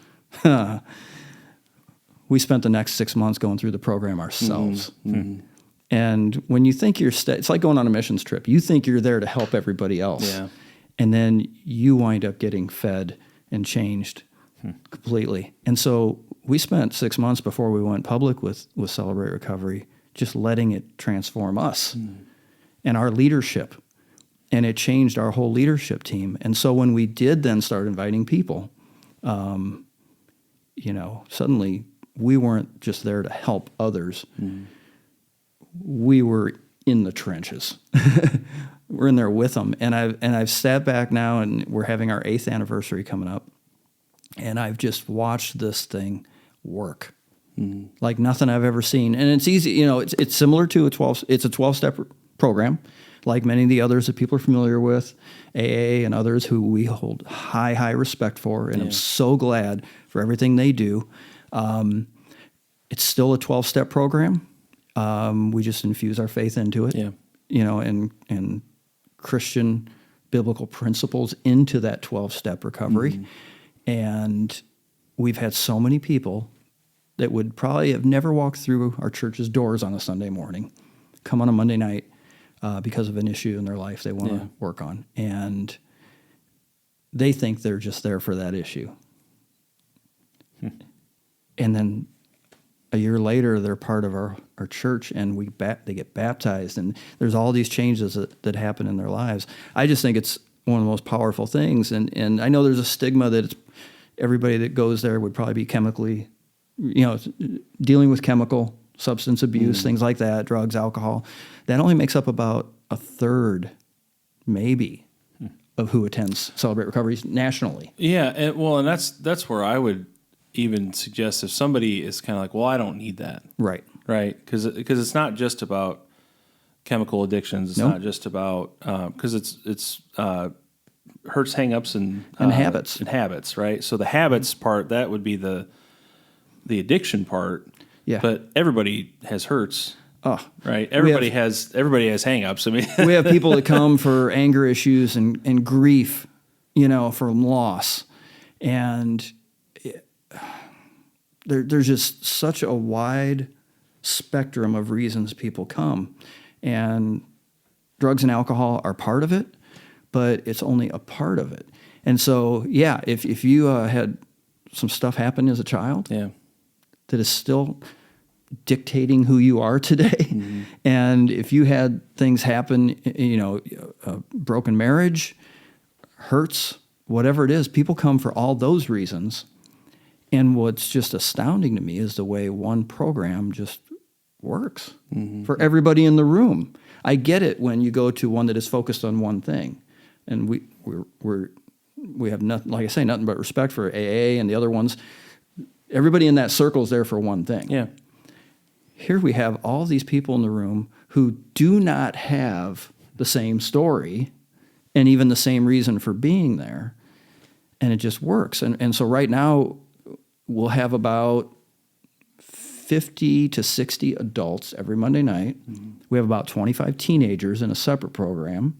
We spent the next 6 months going through the program ourselves. Mm-hmm. And when you think it's like going on a missions trip. You think you're there to help everybody else. Yeah. And then you wind up getting fed and changed completely. And so we spent 6 months before we went public with Celebrate Recovery, just letting it transform us and our leadership. And it changed our whole leadership team. And so when we did then start inviting people, suddenly we weren't just there to help others. We were in the trenches. We're in there with them. And I've sat back now and we're having our 8th anniversary coming up. And I've just watched this thing work like nothing I've ever seen. And it's easy, it's similar to it's a 12-step program, like many of the others that people are familiar with, AA and others who we hold high respect for. And I'm so glad for everything they do. It's still a 12-step program. We just infuse our faith into it, and Christian biblical principles into that 12-step recovery. And we've had so many people that would probably have never walked through our church's doors on a Sunday morning, come on a Monday night because of an issue in their life they want to work on. And they think they're just there for that issue. And then a year later, they're part of our church, and they get baptized, and there's all these changes that happen in their lives. I just think it's one of the most powerful things, and I know there's a stigma that it's everybody that goes there would probably be chemically, dealing with chemical substance abuse, things like that, drugs, alcohol. That only makes up about a third, maybe, of who attends Celebrate Recovery nationally. Yeah, and that's where I would even suggest if somebody is kind of like, well, I don't need that. Right. Because it's not just about chemical addictions. It's not just about, because it's hurts, hang-ups, and habits. And habits, right? So the habits part, that would be the addiction part. Yeah. But everybody has hurts. Oh, right. Everybody has hang-ups. I mean, we have people that come for anger issues and grief, from loss. And there's just such a wide spectrum of reasons people come. And drugs and alcohol are part of it, but it's only a part of it. And so, if you had some stuff happen as a child that is still dictating who you are today, and if you had things happen, a broken marriage, hurts, whatever it is, people come for all those reasons. And what's just astounding to me is the way one program just works for everybody in the room. I get it when you go to one that is focused on one thing, and we have nothing, like I say, nothing but respect for AA and the other ones. Everybody in that circle is there for one thing. Yeah. Here we have all these people in the room who do not have the same story and even the same reason for being there, and it just works. And so right now we'll have about 50 to 60 adults every Monday night. We have about 25 teenagers in a separate program.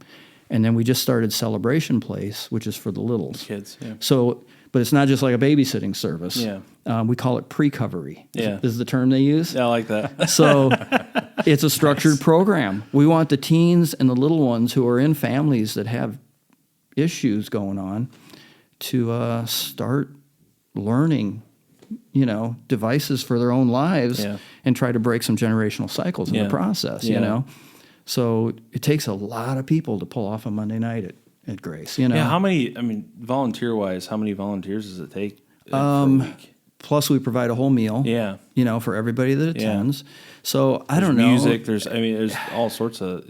And then we just started Celebration Place, which is for the littles. Kids, yeah. So, but it's not just like a babysitting service. Yeah. We call it pre-covery. Yeah. Is the term they use. Yeah, I like that. So It's a structured program. We want the teens and the little ones who are in families that have issues going on to start learning, devices for their own lives and try to break some generational cycles in the process, So it takes a lot of people to pull off a Monday night at Grace, Yeah, how many, volunteer-wise, how many volunteers does it take for a week? Plus, we provide a whole meal, for everybody that attends. So I don't know. Music, there's all sorts of.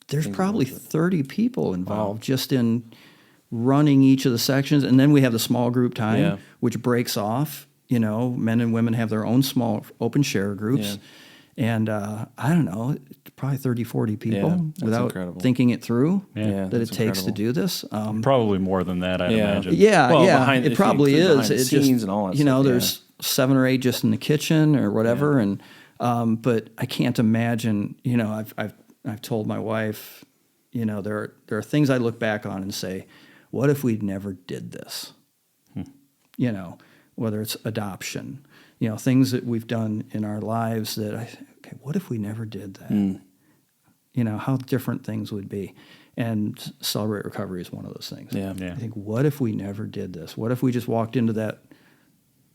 There's probably 30 people involved just in running each of the sections, and then we have the small group time, which breaks off. Men and women have their own small open share groups, and I don't know, probably 30, 40 people without incredible. Thinking it through that it takes incredible. to do this. Probably more than that, I'd imagine. It probably is. Behind the scenes and all that stuff, there's 7 or 8 just in the kitchen or whatever, and but I can't imagine. I've told my wife, there are things I look back on and say, what if we never did this? Whether it's adoption, things that we've done in our lives that okay, what if we never did that? How different things would be. And Celebrate Recovery is one of those things. Yeah. I think, what if we never did this? What if we just walked into that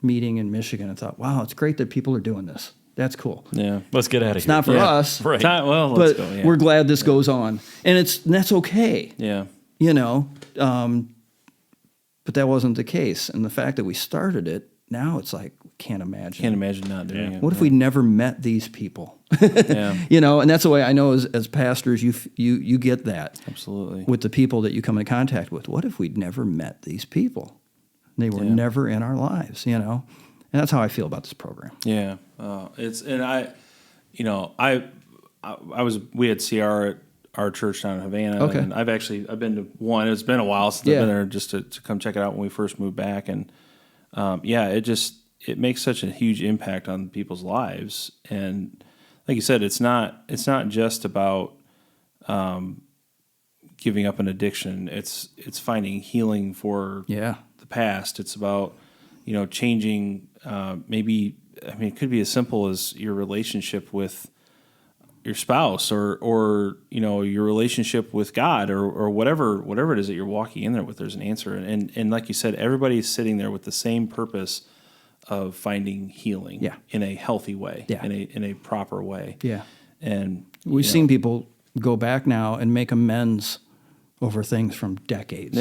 meeting in Michigan and thought, wow, it's great that people are doing this. That's cool. Yeah. Let's get out of here. It's not for us. Right. But Let's go. we're glad this goes on. And that's okay. Yeah. But that wasn't the case. And the fact that we started it, now it's like, can't imagine. Can't imagine not doing it. What if we never met these people? Yeah. And that's the way I know as pastors, you get that. Absolutely. With the people that you come in contact with. What if we'd never met these people? They were never in our lives, And that's how I feel about this program. Yeah. We had CR at our church down in Havana. Okay. And I've been to one. It's been a while since I've been there just to come check it out when we first moved back. And it makes such a huge impact on people's lives. And like you said, it's not just about giving up an addiction. It's finding healing for the past. It's about, changing it could be as simple as your relationship with your spouse or your relationship with God or whatever it is that you're walking in there with. There's an answer. And like you said, everybody's sitting there with the same purpose of finding healing in a healthy way, in a proper way. Yeah. And we've seen people go back now and make amends over things from decades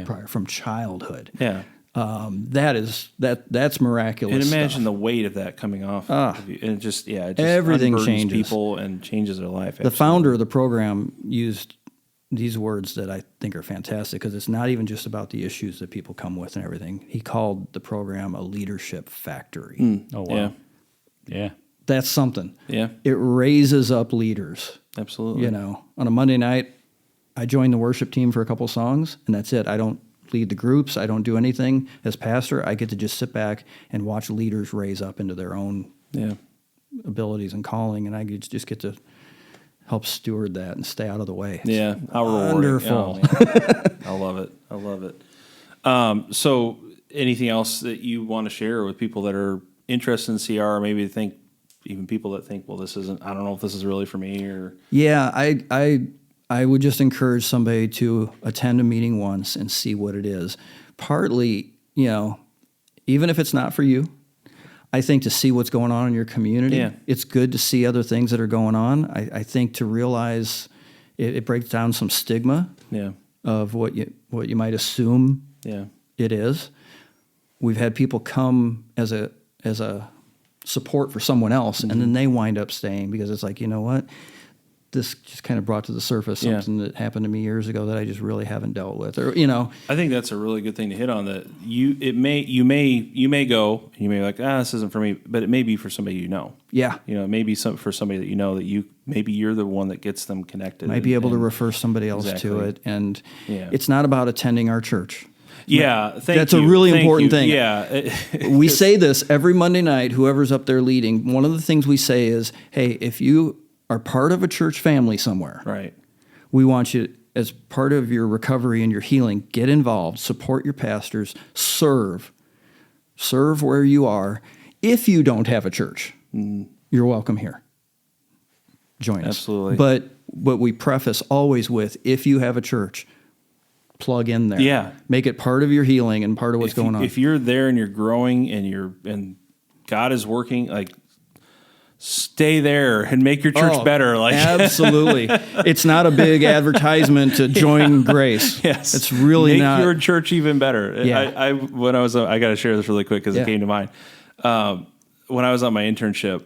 prior, from childhood. Yeah. That's miraculous. And imagine stuff. the weight of that coming off of you. And it just everything changes people and changes their life. The founder of the program used these words that I think are fantastic because it's not even just about the issues that people come with and everything. He called the program a leadership factory. Oh, wow. Yeah. That's something. Yeah. It raises up leaders. Absolutely. On a Monday night, I join the worship team for a couple songs, and that's it. I don't lead the groups. I don't do anything. As pastor, I get to just sit back and watch leaders raise up into their own abilities and calling, and I just get to help steward that and stay out of the way. It's how wonderful. I love it. So anything else that you want to share with people that are interested in CR, or maybe even people that think, well, this isn't, I don't know if this is really for me or. Yeah, I would just encourage somebody to attend a meeting once and see what it is. Partly, even if it's not for you, I think to see what's going on in your community, it's good to see other things that are going on. I think to realize it breaks down some stigma of what you might assume it is. We've had people come as a support for someone else, and then they wind up staying because it's like, you know what? This just kind of brought to the surface something that happened to me years ago that I just really haven't dealt with, or I think that's a really good thing to hit on. That you may go and you may be like, this isn't for me, but it may be for somebody you know. Yeah, it may be for somebody that that maybe you're the one that gets them connected. Might be able to refer somebody else to it, and it's not about attending our church. Yeah, that's a really important thing. Yeah, we say this every Monday night. Whoever's up there leading, one of the things we say is, "Hey, if you are part of a church family somewhere, right? We want you, as part of your recovery and your healing, get involved, support your pastors, serve where you are. If you don't have a church, you're welcome here. join us. Absolutely. But we preface always with, if you have a church, plug in there. Yeah. Make it part of your healing and part of what's going on. If you're there and you're growing and God is working, like, stay there and make your church better. Like, absolutely. It's not a big advertisement to join Grace. Yes. It's really make not. your church even better. Yeah. I got to share this really quick because it came to mind. When I was on my internship,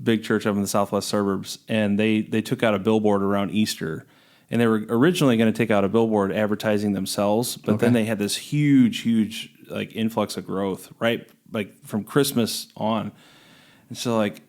big church up in the southwest suburbs, and they took out a billboard around Easter. And they were originally going to take out a billboard advertising themselves, but then they had this huge like influx of growth, right? Like from Christmas on. And so like,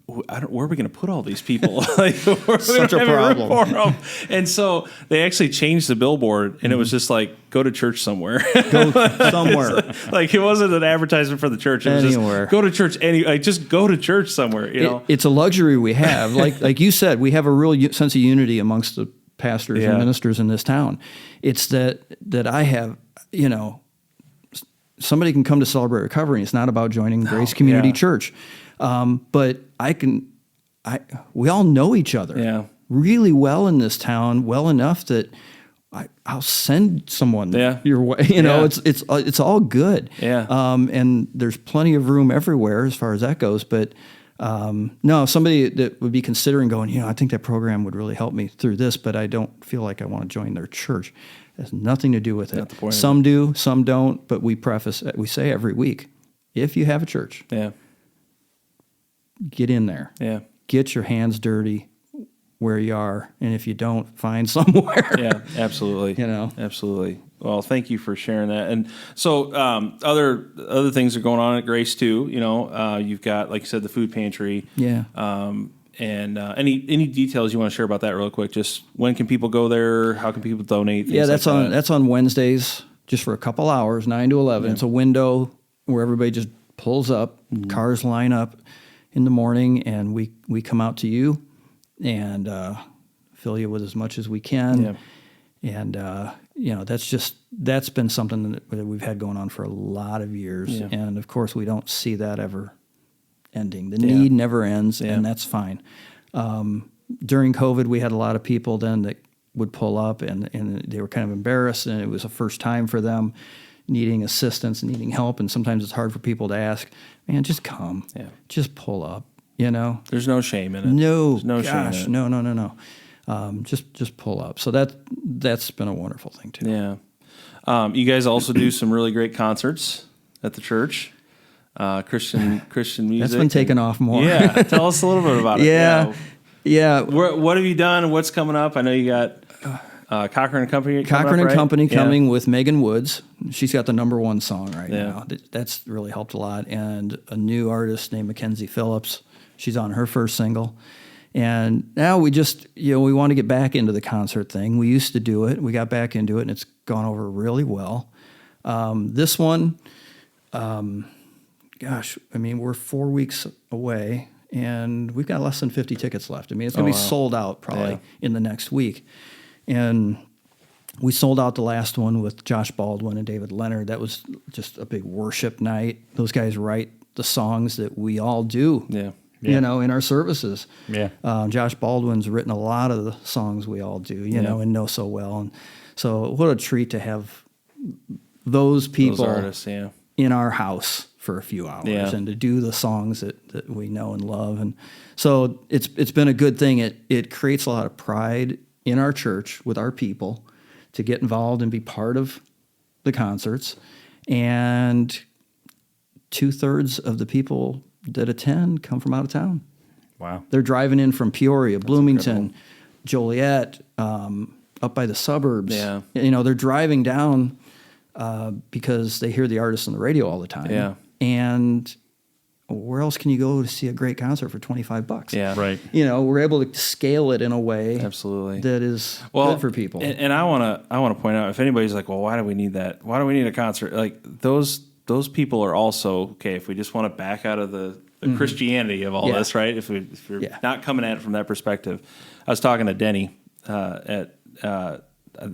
where are we going to put all these people? Like, Such a problem. For them. And so they actually changed the billboard, and it was just like, go to church somewhere. Go somewhere. Like, it wasn't an advertisement for the church. It was Anywhere. just, go to church. Just go to church somewhere. You know, It's a luxury we have. Like you said, we have a real sense of unity amongst the pastors and ministers in this town. It's that I have, somebody can come to Celebrate Recovery. It's not about joining Grace Community Church. But we all know each other really well in this town, well enough that I'll send someone your way. It's all good. Yeah. And there's plenty of room everywhere as far as that goes. But no, somebody that would be considering going, I think that program would really help me through this, but I don't feel like I want to join their church. It has nothing to do with it. Some do, some don't. But we say every week, if you have a church, get in there. Yeah. Get your hands dirty where you are. And if you don't, find somewhere. Yeah, absolutely. Absolutely. Well, thank you for sharing that. And so other things are going on at Grace too. You've got, like you said, the food pantry. Yeah. And any details you want to share about that real quick? Just when can people go there? How can people donate? That's on Wednesdays, just for a couple hours, 9 to 11. It's a window where everybody just pulls up, cars line up in the morning, and we come out to you and fill you with as much as we can. Yeah. And that's been something that we've had going on for a lot of years. Yeah. And of course, we don't see that ever ending. The need never ends, and that's fine. During COVID, we had a lot of people then that would pull up, and they were kind of embarrassed, and it was a first time for them, needing assistance, needing help, and sometimes it's hard for people to ask, man, just come. Yeah. Just pull up, There's no shame in it. No, There's no shame in it. No. Just pull up. So that's been a wonderful thing too. Yeah. You guys also do some really great concerts at the church. Christian music. That's been taken off more. Yeah. Tell us a little bit about it. Yeah. What have you done? What's coming up? I know you got Cochran and Company coming with Megan Woods. She's got the #1 song right now. That's really helped a lot. And a new artist named Mackenzie Phillips. She's on her first single. And now we just, we want to get back into the concert thing. We used to do it. We got back into it, and it's gone over really well. This one, we're 4 weeks away, and we've got less than 50 tickets left. It's going to be sold out probably in the next week. And we sold out the last one with Josh Baldwin and David Leonard. That was just a big worship night. Those guys write the songs that we all do, in our services. Yeah. Josh Baldwin's written a lot of the songs we all do, and know so well. And so what a treat to have those people, those artists, in our house for a few hours and to do the songs that we know and love. And so it's been a good thing. It creates a lot of pride in our church with our people to get involved and be part of the concerts. And 2/3 of the people that attend come from out of town. Wow. They're driving in from Peoria, Bloomington, Joliet, up by the suburbs. Yeah. They're driving down because they hear the artists on the radio all the time. Yeah. And where else can you go to see a great concert for $25? Yeah. Right. We're able to scale it in a way absolutely that is good for people. And I want to point out, if anybody's like, well, why do we need that? Why do we need a concert? Like those people are also, okay, if we just want to back out of the Christianity of all this, right? If you're not coming at it from that perspective. I was talking to Denny at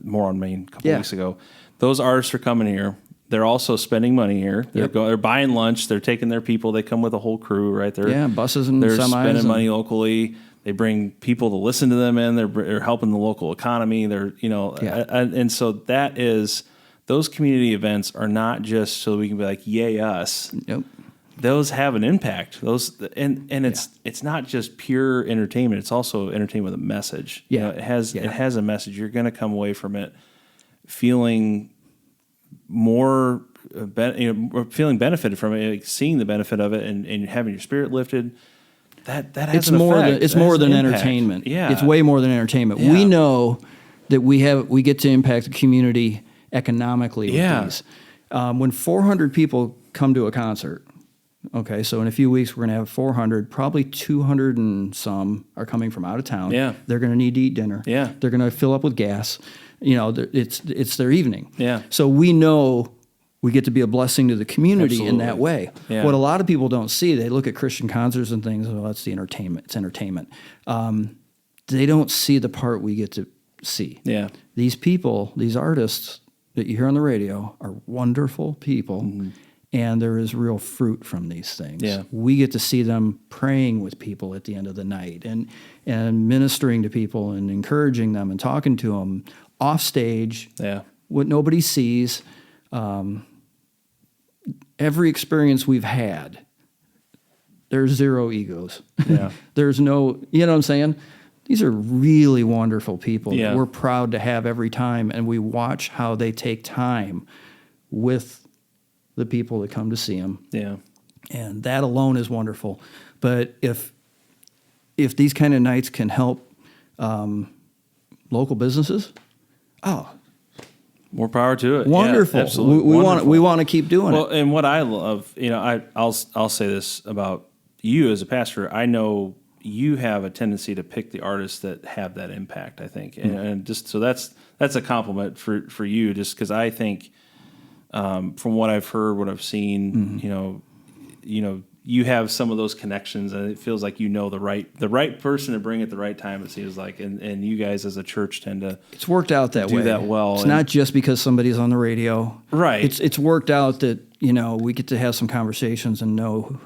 More on Main a couple weeks ago. Those artists are coming here. They're also spending money here. They're buying lunch. They're taking their people. They come with a whole crew, right? Buses and they're semis. spending money locally. They bring people to listen to them in. They're helping the local economy. They're, and so those community events are not just so we can be like, yay us. Yep. Those have an impact. It's not just pure entertainment. It's also entertainment with a message. Yeah. It has a message. You're going to come away from it feeling more, feeling benefited from it, like seeing the benefit of it, and having your spirit lifted. That has it's an more effect. than it's That more has than an impact. entertainment. Yeah, It's way more than entertainment. Yeah. We know that we get to impact the community economically with Yeah. these. When 400 people come to a concert, okay, so in a few weeks we're going to have 400, probably 200 and some are coming from out of town. Yeah. They're going to need to eat dinner. Yeah. They're going to fill up with gas. It's their evening. Yeah. So we know we get to be a blessing to the community in Absolutely. that way. Yeah. What a lot of people don't see, they look at Christian concerts and things, well, that's the entertainment. It's entertainment. They don't see the part we get to see. Yeah. These people, these artists that you hear on the radio are wonderful people, and there is real fruit from these things. Yeah. We get to see them praying with people at the end of the night and ministering to people and encouraging them and talking to them off stage, Yeah. what nobody sees. Every experience we've had, there's zero egos. Yeah. There's no, you know what I'm saying? These are really wonderful people Yeah. that we're proud to have every time, and we watch how they take time with the people that come to see them. Yeah. And that alone is wonderful. But if these kind of nights can help local businesses, More power to it. wonderful. Yeah, absolutely. We Wonderful. want to keep doing Well, it. and what I love, I'll say this about you as a pastor. I know you have a tendency to pick the artists that have that impact, I think, and just so that's a compliment for you, just because I think from what I've heard, what I've seen, you have some of those connections, and it feels like the right person to bring at the right time. It seems like, and you guys as a church tend to It's worked out that do way. that well. It's And- not just because somebody's on the radio. Right. It's worked out that, we get to have some conversations and know,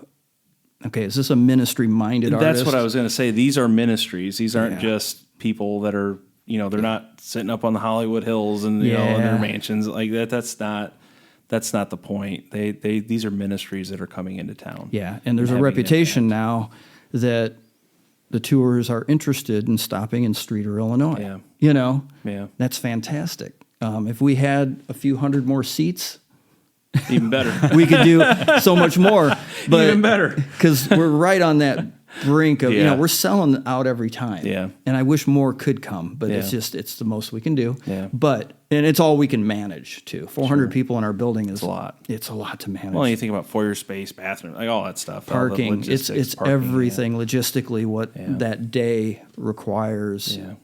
okay, is this a ministry-minded artist? That's what I was going to say. These are ministries. These aren't Yeah. just people that are, they're not sitting up on the Hollywood Hills and in their mansions like that. That's not the point. These are ministries that are coming into town. Yeah, and there's a having an reputation now that the tours are interested in stopping in Streator, Illinois. Yeah. Yeah. That's fantastic. If we had a few hundred more seats, Even better. we could do so much more. But Even better. because we're right on that brink of, Yeah. we're selling out every time. Yeah. And I wish more could come, but Yeah. it's the most we can do. Yeah. And it's all we can manage too. 400 people in our building is a lot. It's a lot to manage. Well, you think about foyer space, bathroom, like all that stuff. all the Parking, it's logistics, parking, everything logistically what Yeah. that day requires. Yeah.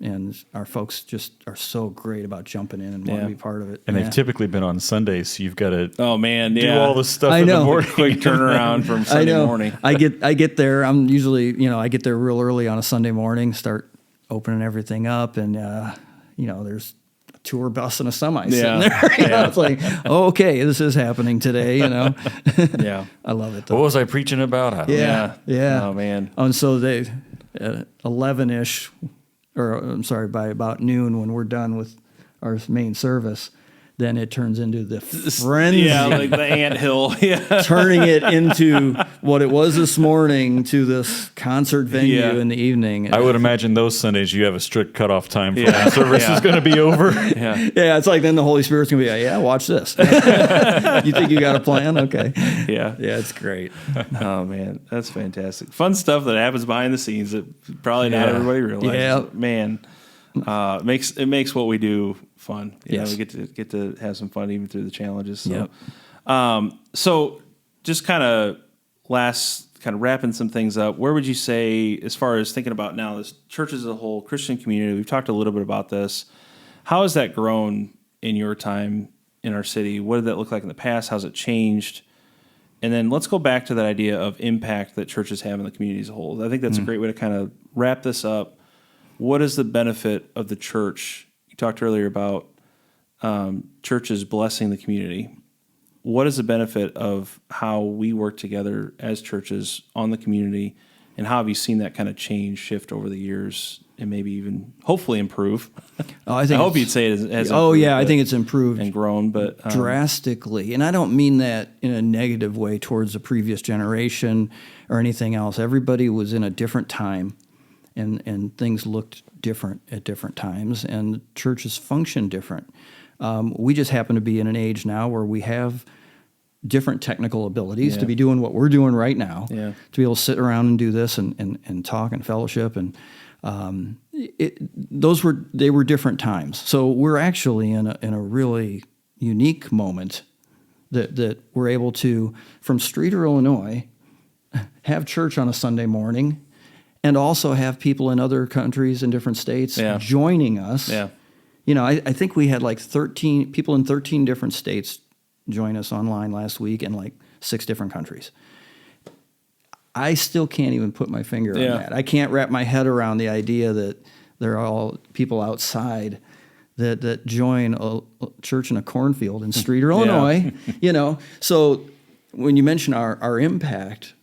And our folks just are so great about jumping in and want Yeah. to be part of it. And Yeah. they've typically been on Sundays, so you've got to Oh man, do yeah. all this stuff I in know. the morning. Quick turnaround from I Sunday know. morning. I get there. I'm usually, I get there real early on a Sunday morning, start opening everything up, and there's a tour bus and a semi sitting there. Yeah. It's like, okay, this is happening today. Yeah. I love it though. What was I preaching about? I don't know. Yeah. Oh man. And so they, 11-ish, or I'm sorry, by about noon when we're done with our main service, then it turns into the frenzy. Yeah, like the anthill. Yeah. Turning it into what it was this morning to this concert venue Yeah. in the evening. I would imagine those Sundays you have a strict cutoff time for Yeah. when service Yeah. is going to be over. Yeah. Yeah, it's like then the Holy Spirit's going to be like, yeah, watch this. You think you got a plan? Okay. Yeah. Yeah, it's great. Oh man, that's fantastic. Fun stuff that happens behind the scenes that probably not Yeah. everybody realizes. Yeah. Man, makes what we do fun. Yes. We get to have some fun even through the challenges. So, Yep. So just kind of wrapping some things up. Where would you say, as far as thinking about now, this church as a whole, Christian community? We've talked a little bit about this. How has that grown in your time in our city? What did that look like in the past? How's it changed? And then let's go back to that idea of impact that churches have in the community as a whole. I think that's a great way to kind of wrap this up. What is the benefit of the church? You talked earlier about churches blessing the community. What is the benefit of how we work together as churches on the community And how have you seen that kind of change, shift over the years, and maybe even hopefully improve? I hope you'd say it has I think it's improved and grown, but drastically. And I don't mean that in a negative way towards the previous generation or anything else. Everybody was in a different time, and things looked different at different times, and churches function different. We just happen to be in an age now where we have different technical abilities to be doing what we're doing right now, to be able to sit around and do this and talk and fellowship. And they were different times. So we're actually in a really unique moment that we're able to, from Streator, Illinois, have church on a Sunday morning and also have people in other countries and different states joining us. Yeah. You know, I think we had like 13 people in 13 different states join us online last week in like 6 different countries. I still can't even put my finger on that. I can't wrap my head around the idea that there are all people outside that join a church in a cornfield in Streator, Illinois. You know, so when you mention our impact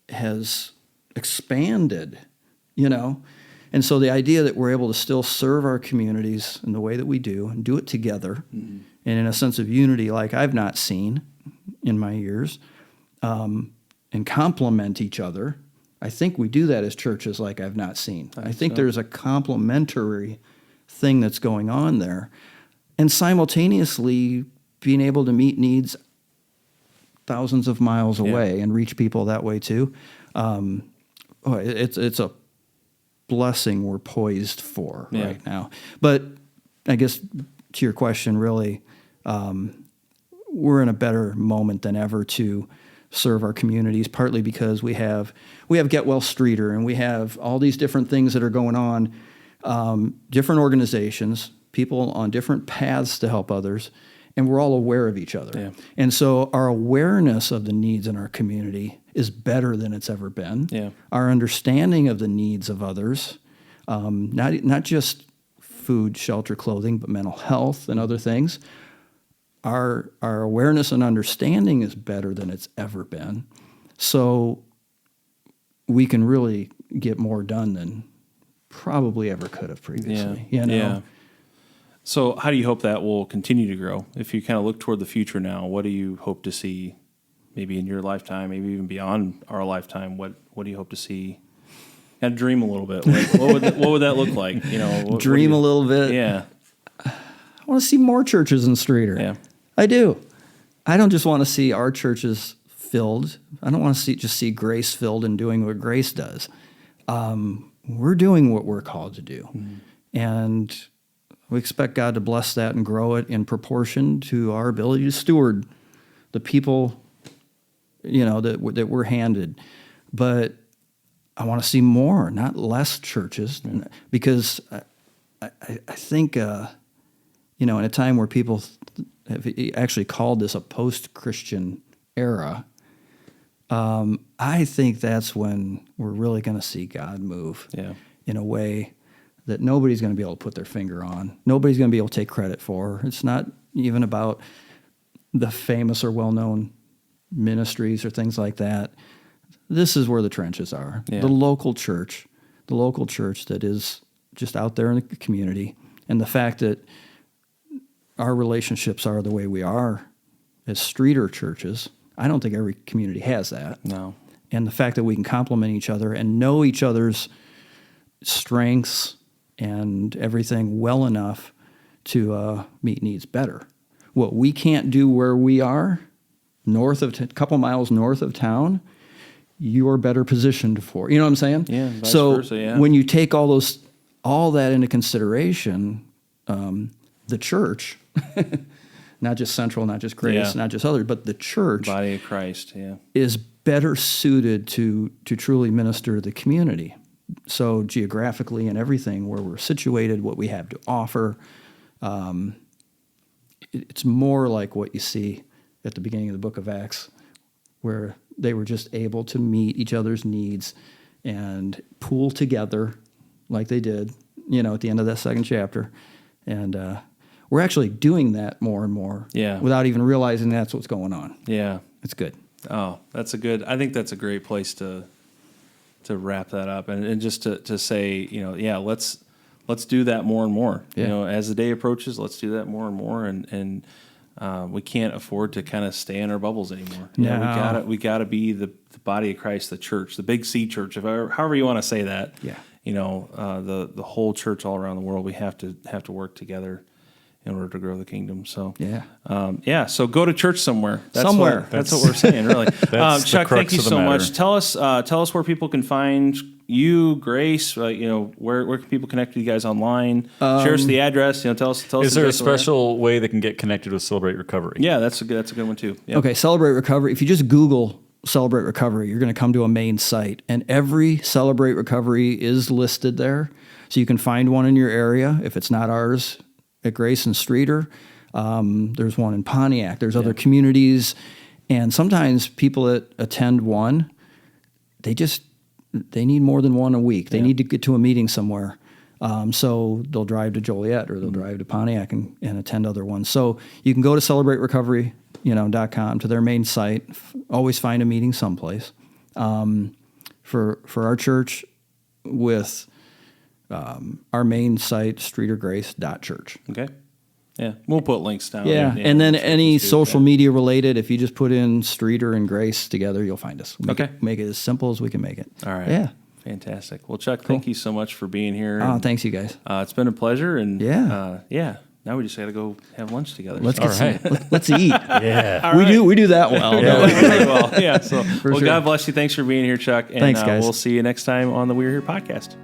has expanded, you know. And so the idea that we're able to still serve our communities in the way that we do and do it together and in a sense of unity like I've not seen in my years, and complement each other. I think we do that as churches like I've not seen. I think there's a complementary thing that's going on there. And simultaneously being able to meet needs thousands of miles away and reach people that way too. It's a blessing we're poised for right now. But I guess to your question, really, we're in a better moment than ever to serve our communities, partly because we have Get Well Streator, and we have all these different things that are going on, different organizations, people on different paths to help others, and we're all aware of each other. Yeah. And so our awareness of the needs in our community is better than it's ever been. Yeah. Our understanding of the needs of others, not just food, shelter, clothing, but mental health and other things, our awareness and understanding is better than it's ever been. So we can really get more done than probably ever could have previously. You know? Yeah. So how do you hope that will continue to grow? If you kind of look toward the future now, what do you hope to see maybe in your lifetime, maybe even beyond our lifetime? What do you hope to see? Kind of dream a little bit. What would that look like? You know, dream a little bit. Yeah. I want to see more churches in Streator. Yeah. I do. I don't just want to see our churches filled. I don't want to just see Grace filled and doing what Grace does. We're doing what we're called to do. Mm-hmm. And we expect God to bless that and grow it in proportion to our ability to steward the people, you know, that we're handed. But I want to see more, not less churches, because I think, you know, in a time where people have actually called this a post-Christian era, I think that's when we're really going to see God move in a way that nobody's going to be able to put their finger on. Nobody's going to be able to take credit for. It's not even about the famous or well-known ministries or things like that. This is where the trenches are. Yeah. The local church that is just out there in the community, and the fact that our relationships are the way we are as Streator churches. I don't think every community has that. No. And the fact that we can complement each other and know each other's strengths and everything well enough to meet needs better. What we can't do where we are, a couple miles north of town, you are better positioned for. You know what I'm saying? Yeah. Vice versa, yeah. When you take all that into consideration, the church, not just Central, not just Grace, not just others, but the church, body of Christ, is better suited to truly minister to the community. So geographically and everything, where we're situated, what we have to offer, it's more like what you see at the beginning of the book of Acts, where they were just able to meet each other's needs and pool together like they did, you know, at the end of that second chapter. And we're actually doing that more and more without even realizing that's what's going on. Yeah. It's good. Oh, I think that's a great place to wrap that up, and just to say, let's do that more and more. Yeah. As the day approaches, let's do that more and more, and we can't afford to kind of stay in our bubbles anymore. No. We gotta be the body of Christ, the church, the big C church, however you want to say that. Yeah. The whole church all around the world. We have to work together in order to grow the kingdom. So so go to church somewhere. That's what we're saying, really. Chuck, thank you so much. Tell us where people can find you, Grace. Where can people connect with you guys online? Share us the address. Tell us. Is there a special way they can get connected with Celebrate Recovery? Yeah, that's a good one too. Yep. Okay, Celebrate Recovery. If you just Google Celebrate Recovery, you're going to come to a main site, and every Celebrate Recovery is listed there. So you can find one in your area if it's not ours at Grace and Streator. There's one in Pontiac. There's other communities, and sometimes people that attend one, they need more than one a week. They need to get to a meeting somewhere. So they'll drive to Joliet or they'll drive to Pontiac and attend other ones. So you can go to celebraterecovery.com to their main site. Always find a meeting someplace. For our church, with our main site, streetergrace.church. Okay. Yeah, we'll put links down. Yeah, and then any social media related, if you just put in Streator and Grace together, you'll find us. Make it as simple as we can make it. All right. Yeah. Fantastic. Well, Chuck, thank you so much for being here. Oh, thanks, you guys. It's been a pleasure. And yeah. Now we just got to go have lunch together. Let's eat. Yeah. We do that well. Really well. Yeah. So, Sure. God bless you. Thanks for being here, Chuck. And Thanks, guys. We'll see you next time on the We're Here podcast.